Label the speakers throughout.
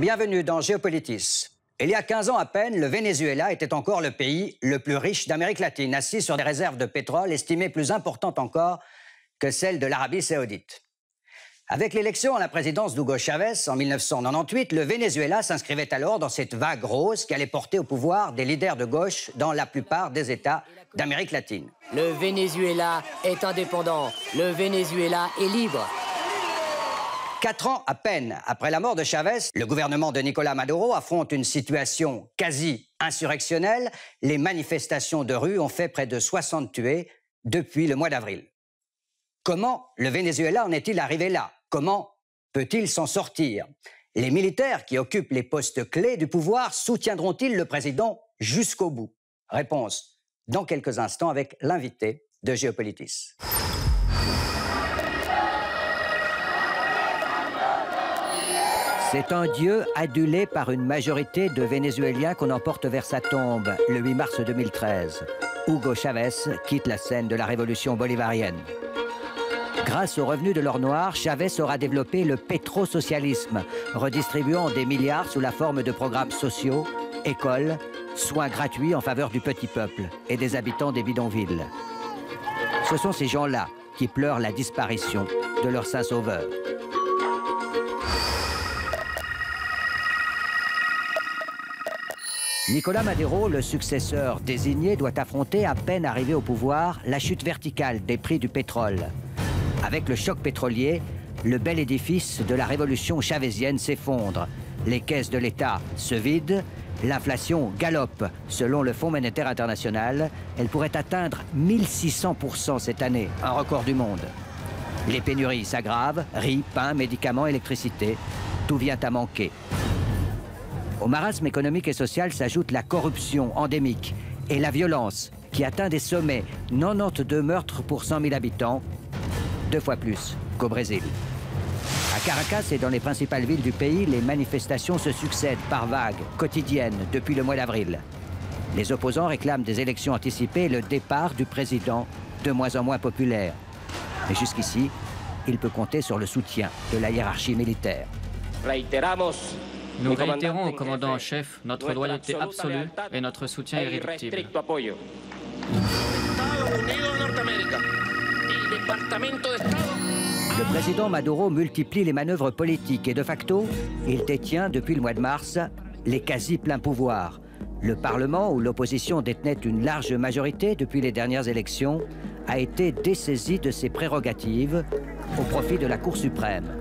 Speaker 1: Bienvenue dans Géopolitis. Il y a 15 ans à peine, le Venezuela était encore le pays le plus riche d'Amérique latine, assis sur des réserves de pétrole estimées plus importantes encore que celles de l'Arabie saoudite. Avec l'élection à la présidence d'Hugo Chavez en 1998, le Venezuela s'inscrivait alors dans cette vague rose qui allait porter au pouvoir des leaders de gauche dans la plupart des États d'Amérique latine.
Speaker 2: Le Venezuela est indépendant, le Venezuela est libre.
Speaker 1: 4 ans à peine après la mort de Chavez, le gouvernement de Nicolás Maduro affronte une situation quasi insurrectionnelle. Les manifestations de rue ont fait près de 60 tués depuis le mois d'avril. Comment le Venezuela en est-il arrivé là? Comment peut-il s'en sortir? Les militaires qui occupent les postes clés du pouvoir soutiendront-ils le président jusqu'au bout? Réponse dans quelques instants avec l'invité de Géopolitis. C'est un dieu adulé par une majorité de Vénézuéliens qu'on emporte vers sa tombe le 8 mars 2013. Hugo Chavez quitte la scène de la révolution bolivarienne. Grâce aux revenus de l'or noir, Chavez aura développé le pétrosocialisme, redistribuant des milliards sous la forme de programmes sociaux, écoles, soins gratuits en faveur du petit peuple et des habitants des bidonvilles. Ce sont ces gens-là qui pleurent la disparition de leur saint sauveur. Nicolás Maduro, le successeur désigné, doit affronter, à peine arrivé au pouvoir, la chute verticale des prix du pétrole. Avec le choc pétrolier, le bel édifice de la révolution chavésienne s'effondre. Les caisses de l'État se vident, l'inflation galope. Selon le Fonds monétaire international, elle pourrait atteindre 1600% cette année, un record du monde. Les pénuries s'aggravent, riz, pain, médicaments, électricité, tout vient à manquer. Au marasme économique et social s'ajoute la corruption endémique et la violence qui atteint des sommets, 92 meurtres pour 100 000 habitants, 2 fois plus qu'au Brésil. À Caracas et dans les principales villes du pays, les manifestations se succèdent par vagues, quotidiennes, depuis le mois d'avril. Les opposants réclament des élections anticipées et le départ du président, de moins en moins populaire. Mais jusqu'ici, il peut compter sur le soutien de la hiérarchie militaire.
Speaker 3: Nous réitérons au commandant en chef notre loyauté absolue et notre soutien irréductible.
Speaker 1: Le président Maduro multiplie les manœuvres politiques et de facto, il détient depuis le mois de mars les quasi pleins pouvoirs. Le Parlement, où l'opposition détenait une large majorité depuis les dernières élections, a été dessaisi de ses prérogatives au profit de la Cour suprême.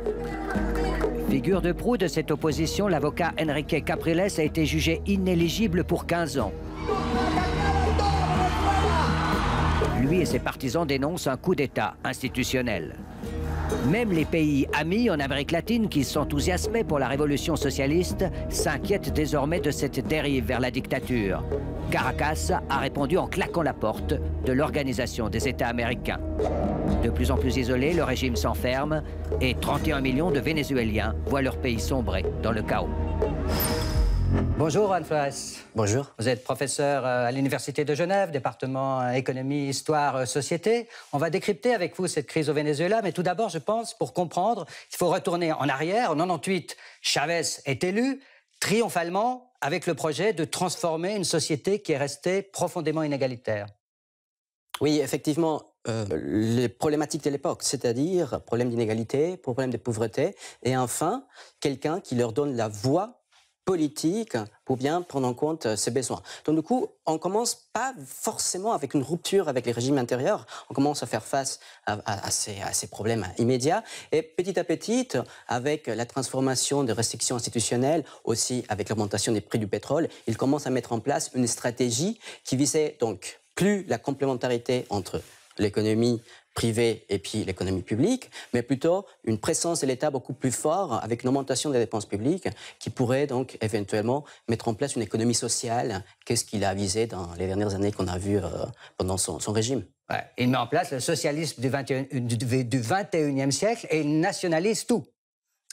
Speaker 1: Figure de proue de cette opposition, l'avocat Enrique Capriles a été jugé inéligible pour 15 ans. Lui et ses partisans dénoncent un coup d'État institutionnel. Même les pays amis en Amérique latine qui s'enthousiasmaient pour la révolution socialiste s'inquiètent désormais de cette dérive vers la dictature. Caracas a répondu en claquant la porte de l'Organisation des États américains. De plus en plus isolé, le régime s'enferme et 31 millions de Vénézuéliens voient leur pays sombrer dans le chaos. Bonjour Juan Flores.
Speaker 4: Bonjour.
Speaker 1: Vous êtes professeur à l'Université de Genève, département économie, histoire, société. On va décrypter avec vous cette crise au Venezuela, mais tout d'abord, je pense, pour comprendre, il faut retourner en arrière. En 98, Chavez est élu triomphalement avec le projet de transformer une société qui est restée profondément inégalitaire.
Speaker 4: Oui, effectivement, les problématiques de l'époque, c'est-à-dire problème d'inégalité, problème de pauvreté, et enfin, quelqu'un qui leur donne la voix politique pour bien prendre en compte ses besoins. Donc du coup, on commence pas forcément avec une rupture avec les régimes intérieurs, on commence à faire face à ces problèmes immédiats, et petit à petit, avec la transformation de restrictions institutionnelles, aussi avec l'augmentation des prix du pétrole, il commence à mettre en place une stratégie qui visait donc plus la complémentarité entre l'économie privée et puis l'économie publique, mais plutôt une présence de l'État beaucoup plus forte avec une augmentation des dépenses publiques qui pourrait donc éventuellement mettre en place une économie sociale, qu'est-ce qu'il a visé dans les dernières années qu'on a vu pendant son régime.
Speaker 1: Ouais, il met en place le socialisme du 21e siècle et il nationalise tout.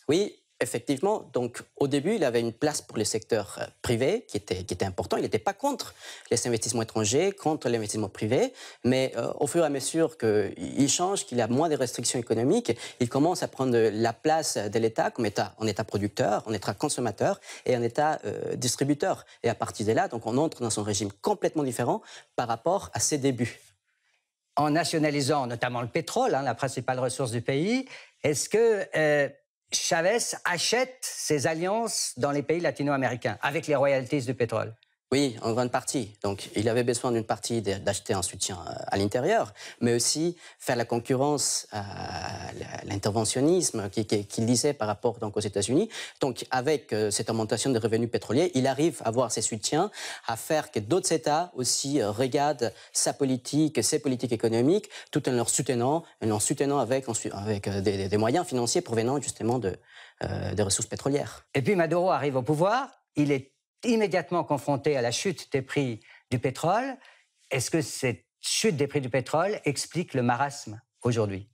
Speaker 4: Oui, Effectivement, donc au début, il avait une place pour le secteur privé qui était important. Il n'était pas contre les investissements étrangers, contre l'investissement privé, mais au fur et à mesure qu'il change, qu'il a moins de restrictions économiques, il commence à prendre la place de l'État comme État, en État producteur, en État consommateur et en État distributeur. Et à partir de là, donc on entre dans son régime complètement différent par rapport à ses débuts.
Speaker 1: En nationalisant notamment le pétrole, la principale ressource du pays, est-ce que Chavez achète ses alliances dans les pays latino-américains avec les royalties du pétrole?
Speaker 4: Oui, en grande partie. Donc, il avait besoin d'une partie d'acheter un soutien à l'intérieur, mais aussi faire la concurrence à l'interventionnisme qu'il disait par rapport donc, aux États-Unis. Donc, avec cette augmentation des revenus pétroliers, il arrive à avoir ses soutiens, à faire que d'autres États aussi regardent sa politique, ses politiques économiques, tout en leur soutenant avec des moyens financiers provenant justement des ressources pétrolières.
Speaker 1: Et puis Maduro arrive au pouvoir, il est immédiatement confronté à la chute des prix du pétrole. Est-ce que cette chute des prix du pétrole explique le marasme aujourd'hui?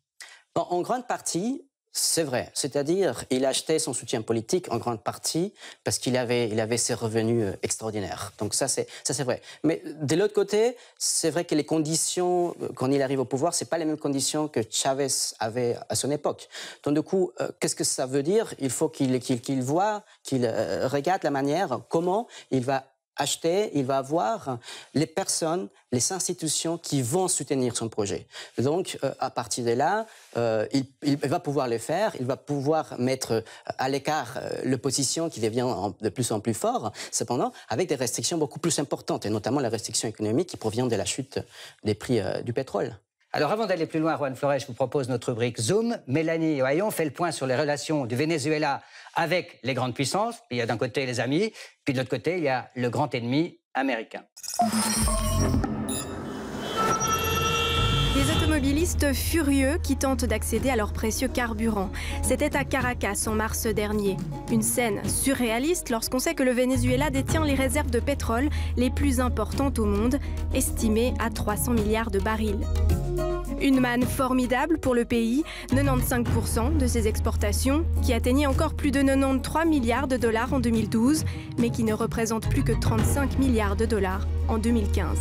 Speaker 4: En grande partie, c'est vrai. C'est-à-dire, il achetait son soutien politique en grande partie parce qu'il avait ses revenus extraordinaires. Donc ça, c'est vrai. Mais de l'autre côté, c'est vrai que les conditions, quand il arrive au pouvoir, c'est pas les mêmes conditions que Chavez avait à son époque. Donc du coup, qu'est-ce que ça veut dire? Il faut qu'il regarde la manière, comment il va acheter, il va avoir les personnes, les institutions qui vont soutenir son projet. Donc, à partir de là, il va pouvoir le faire, il va pouvoir mettre à l'écart l'opposition qui devient de plus en plus fort, cependant, avec des restrictions beaucoup plus importantes, et notamment la restriction économique qui provient de la chute des prix du pétrole.
Speaker 1: Alors, avant d'aller plus loin, Juan Flores, je vous propose notre rubrique Zoom. Mélanie Ohayon fait le point sur les relations du Venezuela avec les grandes puissances. Il y a d'un côté les amis, puis de l'autre côté, il y a le grand ennemi américain.
Speaker 5: Des automobilistes furieux qui tentent d'accéder à leur précieux carburant. C'était à Caracas en mars dernier. Une scène surréaliste lorsqu'on sait que le Venezuela détient les réserves de pétrole les plus importantes au monde, estimées à 300 milliards de barils. Une manne formidable pour le pays, 95% de ses exportations, qui atteignaient encore plus de 93 milliards de dollars en 2012, mais qui ne représente plus que 35 milliards de dollars en 2015.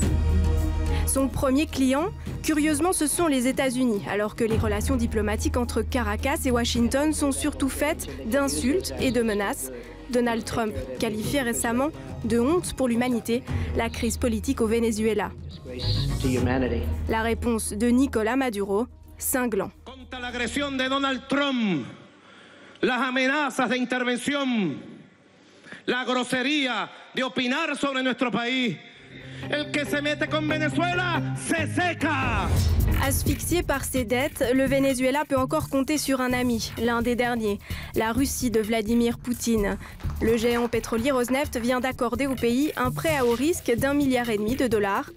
Speaker 5: Son premier client, curieusement, ce sont les États-Unis, alors que les relations diplomatiques entre Caracas et Washington sont surtout faites d'insultes et de menaces. Donald Trump qualifiait récemment de honte pour l'humanité la crise politique au Venezuela. La réponse de Nicolás Maduro, cinglant.
Speaker 6: Contra la agresión de Donald Trump, las amenazas de intervención, la grosería de opinar sobre nuestro país. El que se mete con Venezuela se seca.
Speaker 5: Asphyxié par ses dettes, le Venezuela peut encore compter sur un ami, l'un des derniers, la Russie de Vladimir Poutine. Le géant pétrolier Rosneft vient d'accorder au pays un prêt à haut risque d'1,5 milliard de dollars.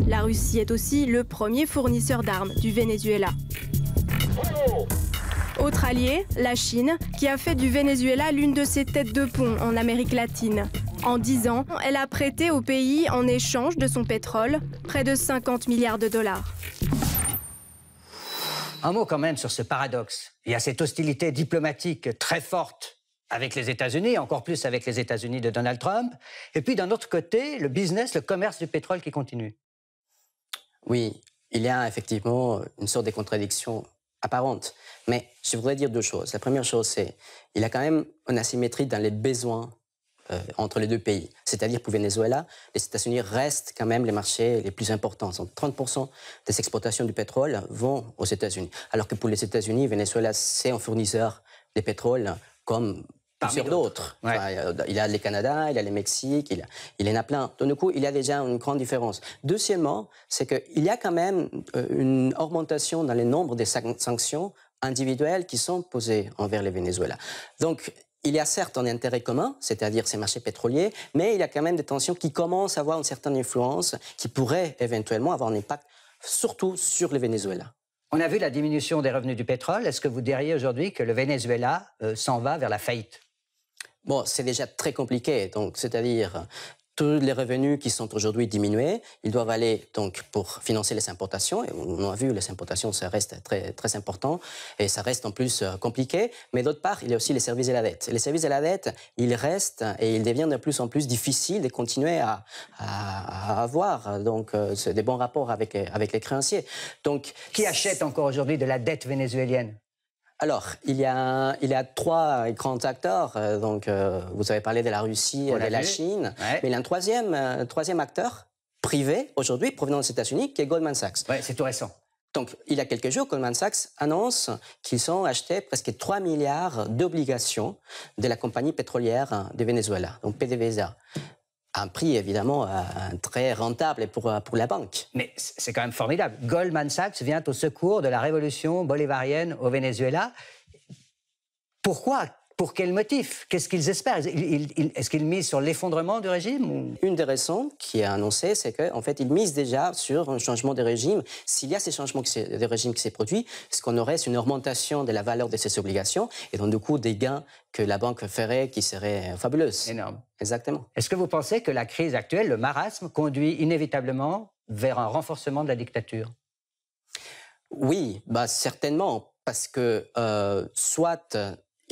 Speaker 5: La Russie est aussi le premier fournisseur d'armes du Venezuela. Autre allié, la Chine, qui a fait du Venezuela l'une de ses têtes de pont en Amérique latine. En 10 ans, elle a prêté au pays, en échange de son pétrole, près de 50 milliards de dollars.
Speaker 1: Un mot quand même sur ce paradoxe. Il y a cette hostilité diplomatique très forte avec les États-Unis, encore plus avec les États-Unis de Donald Trump. Et puis d'un autre côté, le business, le commerce du pétrole qui continue.
Speaker 4: Oui, il y a effectivement une sorte de contradiction apparente. Mais je voudrais dire deux choses. La première chose, c'est qu'il y a quand même une asymétrie dans les besoins entre les deux pays. C'est-à-dire pour Venezuela, les États-Unis restent quand même les marchés les plus importants. 30% des exportations du pétrole vont aux États-Unis. Alors que pour les États-Unis, Venezuela, c'est un fournisseur de pétrole comme plusieurs d'autres.
Speaker 1: Ouais.
Speaker 4: Enfin, il y a le Canada, il y a le Mexique, il y en a plein. Donc du coup, il y a déjà une grande différence. Deuxièmement, c'est qu'il y a quand même une augmentation dans le nombre des sanctions individuelles qui sont posées envers le Venezuela. Donc, il y a certes un intérêt commun, c'est-à-dire ces marchés pétroliers, mais il y a quand même des tensions qui commencent à avoir une certaine influence qui pourrait éventuellement avoir un impact surtout sur le Venezuela.
Speaker 1: On a vu la diminution des revenus du pétrole. Est-ce que vous diriez aujourd'hui que le Venezuela s'en va vers la faillite?
Speaker 4: Bon, c'est déjà très compliqué. Donc, c'est-à-dire, tous les revenus qui sont aujourd'hui diminués, ils doivent aller donc pour financer les importations. Et on a vu, les importations, ça reste très, très important et ça reste en plus compliqué. Mais d'autre part, il y a aussi les services et la dette. Et les services et la dette, ils restent et ils deviennent de plus en plus difficiles de continuer à avoir donc, des bons rapports avec les créanciers. Donc,
Speaker 1: qui achète encore aujourd'hui de la dette vénézuélienne?
Speaker 4: Alors, il y a trois grands acteurs. Vous avez parlé de la Russie et de la Chine. Ouais. Mais il y a un troisième acteur privé, aujourd'hui, provenant des États-Unis, qui est Goldman Sachs.
Speaker 1: Oui, c'est tout récent.
Speaker 4: Donc, il y a quelques jours, Goldman Sachs annonce qu'ils ont acheté presque 3 milliards d'obligations de la compagnie pétrolière du Venezuela, donc PDVSA. Un prix évidemment très rentable pour la banque.
Speaker 1: Mais c'est quand même formidable. Goldman Sachs vient au secours de la révolution bolivarienne au Venezuela. Pourquoi? Pour quel motif? Qu'est-ce qu'ils espèrent? Est-ce qu'ils misent sur l'effondrement du régime ou...
Speaker 4: Une des raisons qui est annoncée, c'est qu'en fait, ils misent déjà sur un changement de régime. S'il y a ces changements de régime qui s'est produit, ce qu'on aurait, c'est une augmentation de la valeur de ces obligations et donc du coup des gains que la banque ferait qui seraient fabuleuses.
Speaker 1: Énorme.
Speaker 4: Exactement.
Speaker 1: Est-ce que vous pensez que la crise actuelle, le marasme, conduit inévitablement vers un renforcement de la dictature?
Speaker 4: Oui, certainement, parce que soit...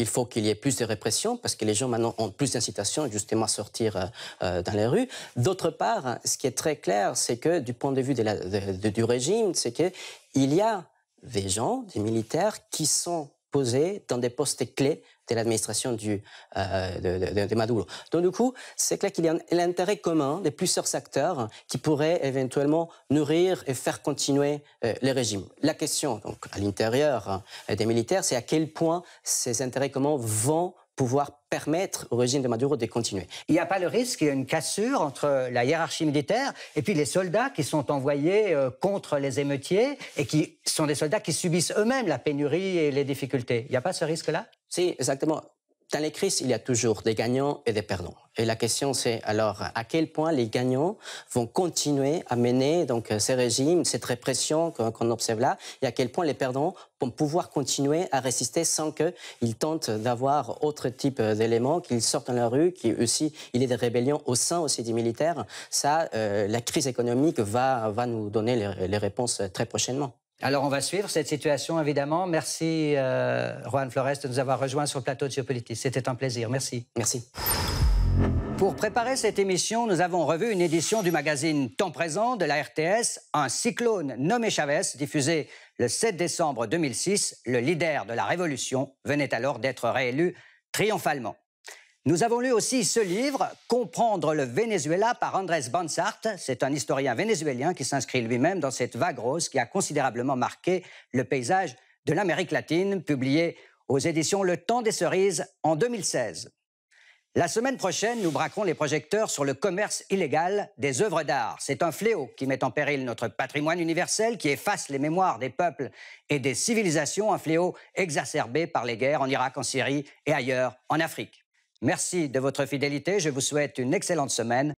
Speaker 4: il faut qu'il y ait plus de répression parce que les gens maintenant ont plus d'incitation justement à sortir dans les rues. D'autre part, ce qui est très clair, c'est que du point de vue du régime, c'est qu'il y a des gens, des militaires qui sont posés dans des postes clés de l'administration de Maduro. Donc du coup, c'est clair qu'il y a l'intérêt commun de plusieurs acteurs qui pourraient éventuellement nourrir et faire continuer les régimes. La question donc, à l'intérieur des militaires, c'est à quel point ces intérêts communs vont pouvoir permettre au régime de Maduro de continuer.
Speaker 1: Il n'y a pas le risque qu'il y ait une cassure entre la hiérarchie militaire et puis les soldats qui sont envoyés contre les émeutiers et qui sont des soldats qui subissent eux-mêmes la pénurie et les difficultés. Il n'y a pas ce risque-là?
Speaker 4: Si, exactement. Dans les crises, il y a toujours des gagnants et des perdants. Et la question, c'est alors à quel point les gagnants vont continuer à mener donc, ces régimes, cette répression qu'on observe là, et à quel point les perdants vont pouvoir continuer à résister sans qu'ils tentent d'avoir autre type d'éléments, qu'ils sortent dans la rue, qu'il y ait des rébellions au sein aussi des militaires. Ça, la crise économique va nous donner les réponses très prochainement.
Speaker 1: Alors, on va suivre cette situation, évidemment. Merci, Juan Flores, de nous avoir rejoints sur le plateau de Géopolitique. C'était un plaisir. Merci.
Speaker 4: Merci.
Speaker 1: Pour préparer cette émission, nous avons revu une édition du magazine Temps présent de la RTS, Un cyclone nommé Chavez, diffusé le 7 décembre 2006. Le leader de la révolution venait alors d'être réélu triomphalement. Nous avons lu aussi ce livre, Comprendre le Venezuela par Andrés Bansart. C'est un historien vénézuélien qui s'inscrit lui-même dans cette vague rose qui a considérablement marqué le paysage de l'Amérique latine, publié aux éditions Le Temps des Cerises en 2016. La semaine prochaine, nous braquerons les projecteurs sur le commerce illégal des œuvres d'art. C'est un fléau qui met en péril notre patrimoine universel, qui efface les mémoires des peuples et des civilisations, un fléau exacerbé par les guerres en Irak, en Syrie et ailleurs en Afrique. Merci de votre fidélité, je vous souhaite une excellente semaine.